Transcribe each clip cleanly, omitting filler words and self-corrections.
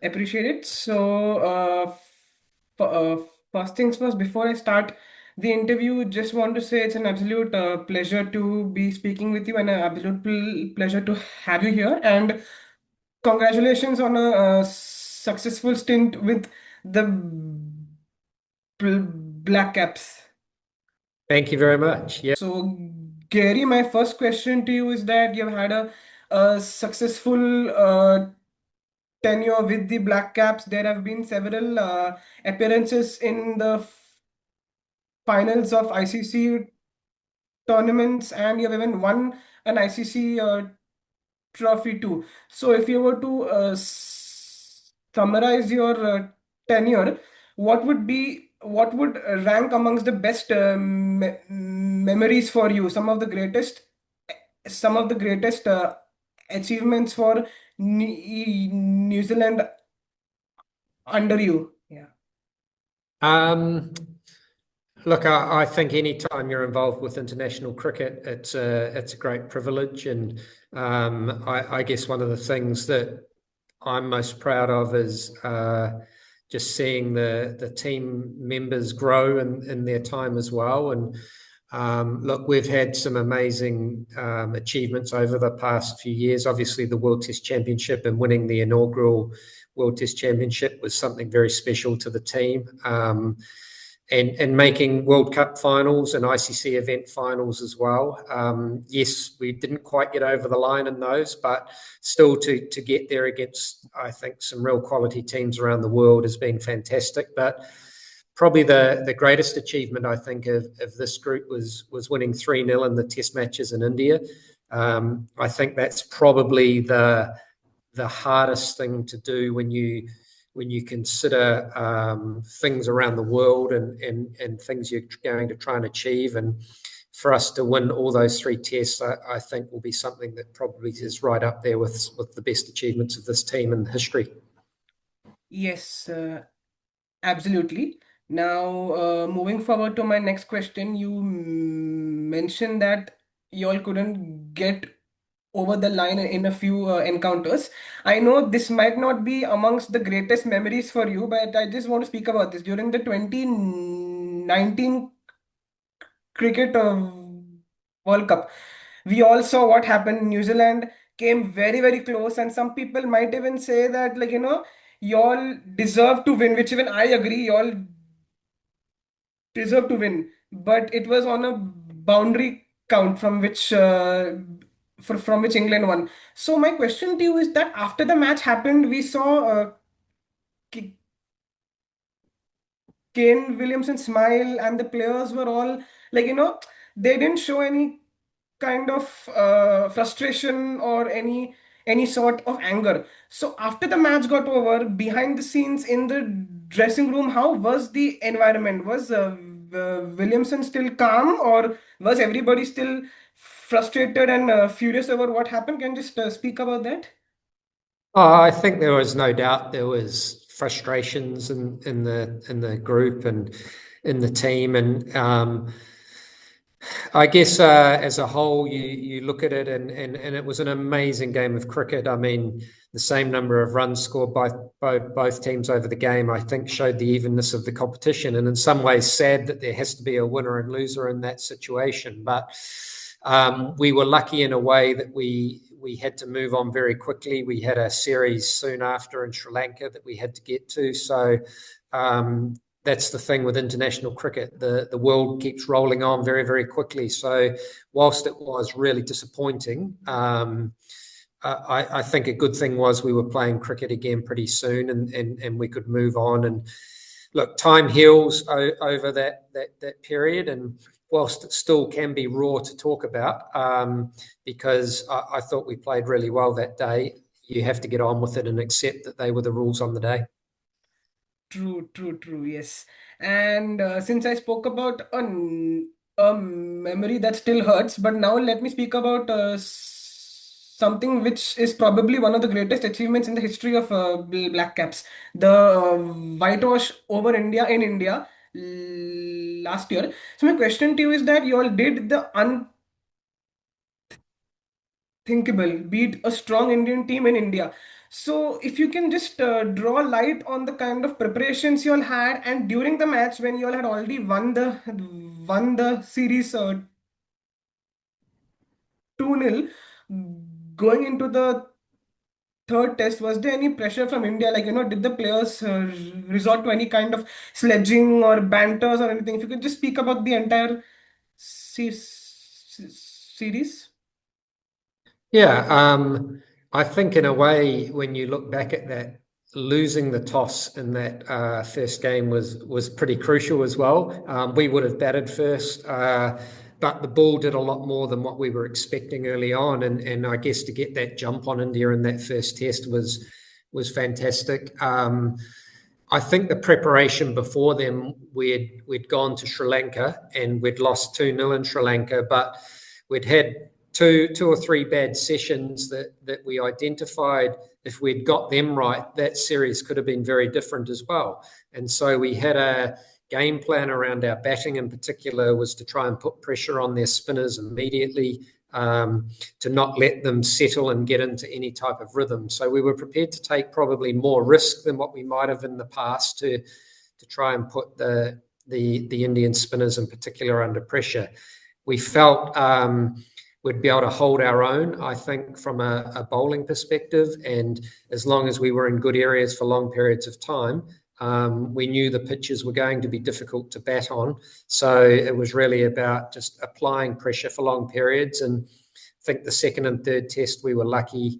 Appreciate it. So, first things first, before I start the interview, just want to say it's an absolute pleasure to be speaking with you and an absolute pleasure to have you here. And congratulations on a successful stint with the Black Caps. Thank you very much. Yeah. So, Gary, my first question to you is that you've had a successful tenure with the Black Caps. There have been several appearances in the finals of ICC tournaments, and you've even won an ICC trophy too. So, if you were to summarize your tenure, what would rank amongst the best memories for you? Some of the greatest achievements for New Zealand under you. Yeah. Um, Look, I think any time you're involved with international cricket, it's a great privilege, and I guess one of the things that I'm most proud of is just seeing the team members grow in their time as well. And look, we've had some amazing achievements over the past few years. Obviously, the World Test Championship and winning the inaugural World Test Championship was something very special to the team. And making World Cup finals and ICC event finals as well. Yes, we didn't quite get over the line in those, but still to get there against, I think, some real quality teams around the world has been fantastic. But probably the greatest achievement, I think, of this group was winning 3-0 in the test matches in India. I think that's probably the hardest thing to do when you consider things around the world and things you're going to try and achieve. And for us to win all those 3 tests, I think will be something that probably is right up there with the best achievements of this team in history. Yes, absolutely. Now, moving forward to my next question, you mentioned that you all couldn't get over the line in a few encounters. I know this might not be amongst the greatest memories for you, but I just want to speak about this. During the 2019 cricket World Cup, we all saw what happened. New Zealand came very, very close, and some people might even say that, like, y'all deserve to win, which even I agree, y'all deserve to win. But it was on a boundary count from which England won. So my question to you is that after the match happened, we saw K- Kane Williamson smile, and the players were all like, they didn't show any kind of frustration or any sort of anger. So after the match got over, behind the scenes in the dressing room, how was the environment? Was Williamson still calm, or was everybody still frustrated and furious over what happened? Can you just speak about that? I think there was no doubt there was frustrations in the group and in the team, and I guess as a whole, you look at it, and it was an amazing game of cricket. I mean, the same number of runs scored by both teams over the game, I think, showed the evenness of the competition. And in some ways, sad that there has to be a winner and loser in that situation. But we were lucky in a way that we had to move on very quickly. We had a series soon after in Sri Lanka that we had to get to. So that's the thing with international cricket. The world keeps rolling on very, very quickly. So whilst it was really disappointing, I think a good thing was we were playing cricket again pretty soon, and we could move on. And look, time heals over that period, and whilst it still can be raw to talk about, because I thought we played really well that day, you have to get on with it and accept that they were the rules on the day. True, true, true. Yes. And since I spoke about a memory that still hurts, but now let me speak about something which is probably one of the greatest achievements in the history of Black Caps. The whitewash over India in India last year. So my question to you is that you all did the unthinkable, beat a strong Indian team in India. So if you can just draw light on the kind of preparations you all had, and during the match when you all had already won the series 2-0, going into the third test, was there any pressure from India? Like, did the players resort to any kind of sledging or banters or anything? If you could just speak about the entire series. Yeah, I think in a way, when you look back at that, losing the toss in that first game was pretty crucial as well. We would have batted first, but the ball did a lot more than what we were expecting early on, and I guess to get that jump on India in that first test was fantastic. I think the preparation before them, we'd gone to Sri Lanka and we'd lost 2-0 in Sri Lanka, but we'd had two or three bad sessions that we identified. If we'd got them right, that series could have been very different as well. And so we had a game plan around our batting in particular, was to try and put pressure on their spinners immediately, to not let them settle and get into any type of rhythm. So we were prepared to take probably more risk than what we might have in the past to try and put the Indian spinners in particular under pressure. We felt we'd be able to hold our own, I think, from a bowling perspective. And as long as we were in good areas for long periods of time, we knew the pitches were going to be difficult to bat on. So it was really about just applying pressure for long periods. And I think the second and third test, we were lucky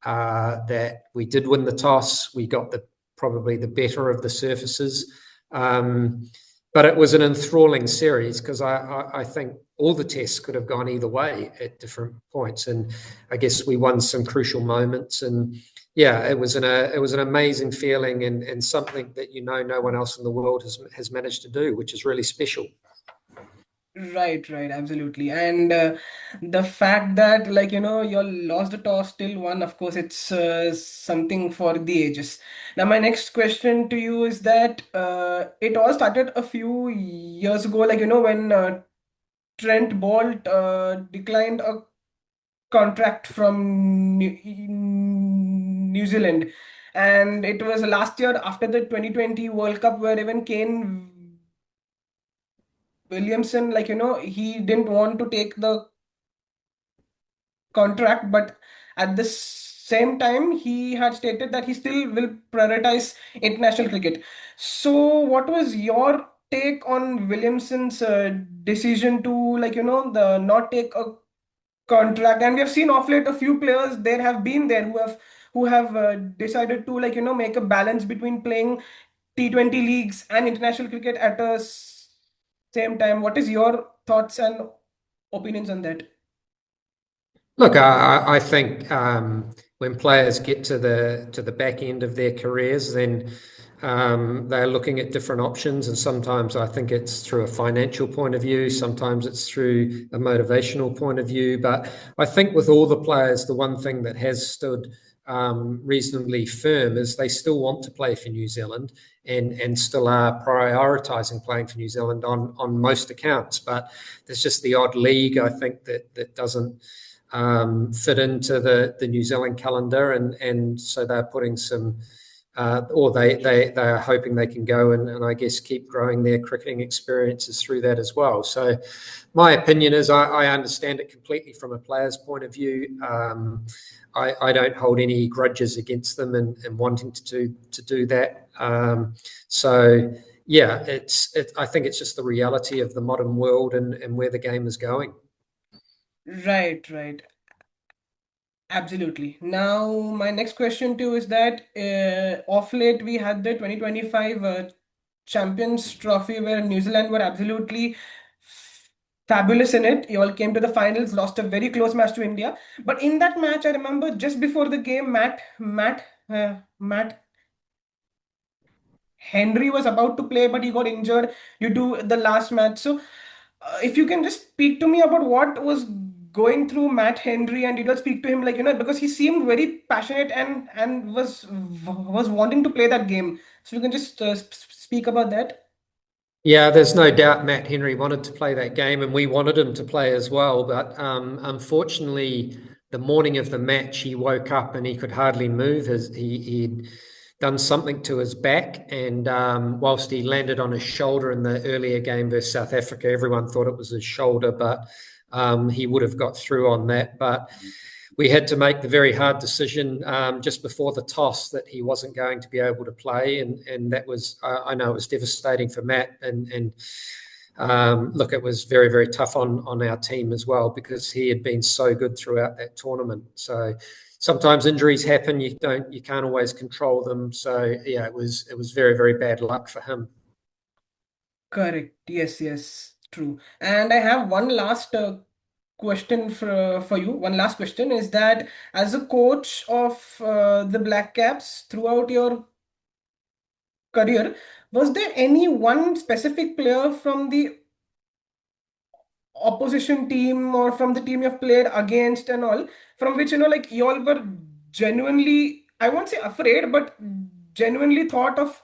that we did win the toss. We got probably the better of the surfaces. But it was an enthralling series because I think all the tests could have gone either way at different points. And I guess we won some crucial moments. And yeah, it was an amazing feeling, and something that no one else in the world has managed to do, which is really special. Right, right, absolutely. And the fact that, like, you all lost the toss, still won, of course, it's something for the ages. Now, my next question to you is that it all started a few years ago, like, when Trent Boult declined a contract from New Zealand. And it was last year after the 2020 World Cup where even Kane Williamson, like, he didn't want to take the contract, but at the same time, he had stated that he still will prioritize international cricket. So, what was your take on Williamson's decision to, like, the not take a contract? And we have seen off late a few players there have been there who have decided to, like, make a balance between playing T20 leagues and international cricket at a same time. What is your thoughts and opinions on that? Look, I think when players get to the back end of their careers, then they're looking at different options, and sometimes I think it's through a financial point of view, sometimes it's through a motivational point of view. But I think with all the players, the one thing that has stood reasonably firm is they still want to play for New Zealand, and still are prioritising playing for New Zealand on most accounts. But there's just the odd league, I think, that doesn't fit into the New Zealand calendar, and so they're putting some, or they are hoping they can go and I guess keep growing their cricketing experiences through that as well. So my opinion is I understand it completely from a player's point of view. I don't hold any grudges against them and wanting to do that. So yeah, I think it's just the reality of the modern world and where the game is going. Right, right. Absolutely. Now, my next question too is that off late we had the 2025 Champions Trophy where New Zealand were absolutely fabulous in it. You all came to the finals, lost a very close match to India. But in that match, I remember just before the game, Matt Henry was about to play, but he got injured due to the last match. So, if you can just speak to me about what was going through Matt Henry, and you don't speak to him, like, because he seemed very passionate and was wanting to play that game. So you can just speak about that. Yeah, there's no doubt Matt Henry wanted to play that game, and we wanted him to play as well. But unfortunately, the morning of the match, he woke up and he could hardly move. He'd done something to his back, and whilst he landed on his shoulder in the earlier game versus South Africa, everyone thought it was his shoulder, but he would have got through on that. But we had to make the very hard decision just before the toss that he wasn't going to be able to play, and that was, I know it was devastating for Matt, and look, it was very, very tough on our team as well, because he had been so good throughout that tournament. So sometimes injuries happen, you can't always control them. So yeah, it was very, very bad luck for him. Correct. Yes, true. And I have one last question for you. One last question is that, as a coach of the Black Caps throughout your career, was there any one specific player from the opposition team or from the team you've played against and all, from which, like, you all were genuinely, I won't say afraid, but genuinely thought of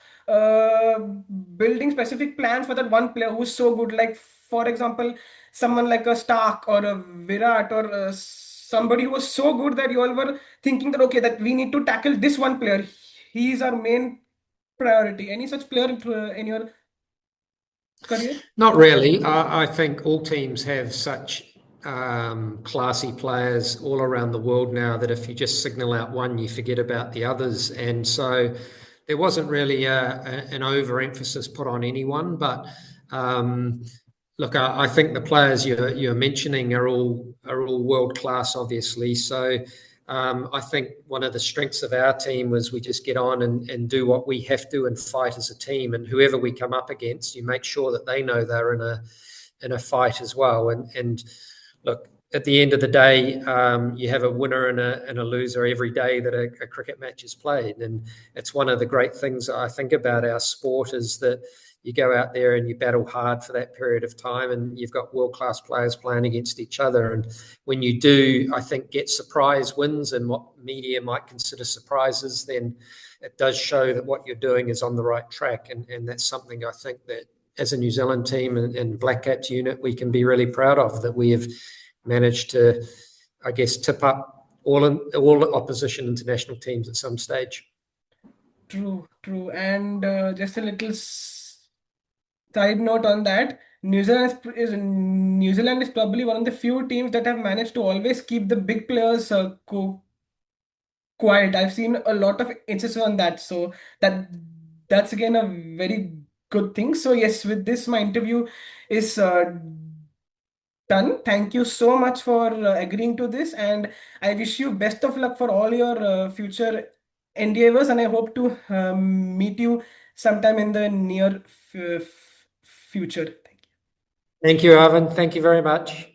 building specific plans for that one player who's so good? Like, for example, someone like a Stark or a Virat, or somebody who was so good that you all were thinking that, okay, that we need to tackle this one player. He is our main priority. Any such player in your career? Not really. I think all teams have such classy players all around the world now that if you just signal out one, you forget about the others. And so there wasn't really an overemphasis put on anyone. But look, I think the players you're mentioning are all world class, obviously. So I think one of the strengths of our team was we just get on and do what we have to and fight as a team. And whoever we come up against, you make sure that they know they're in a fight as well. And look, at the end of the day, you have a winner and a loser every day that a cricket match is played. And it's one of the great things I think about our sport, is that you go out there and you battle hard for that period of time, and you've got world-class players playing against each other. And when you do, I think, get surprise wins and what media might consider surprises, then it does show that what you're doing is on the right track. And that's something I think that as a New Zealand team and Black Caps unit, we can be really proud of, that we have managed to, I guess, tip up all opposition international teams at some stage. True. And just a little side note on that, New Zealand is probably one of the few teams that have managed to always keep the big players quiet. I've seen a lot of instances on that, so that's again a very good thing. So yes, with this, my interview is done. Thank you so much for agreeing to this, and I wish you best of luck for all your future endeavors, and I hope to meet you sometime in the near future. Thank you. Thank you, Arvind. Thank you very much.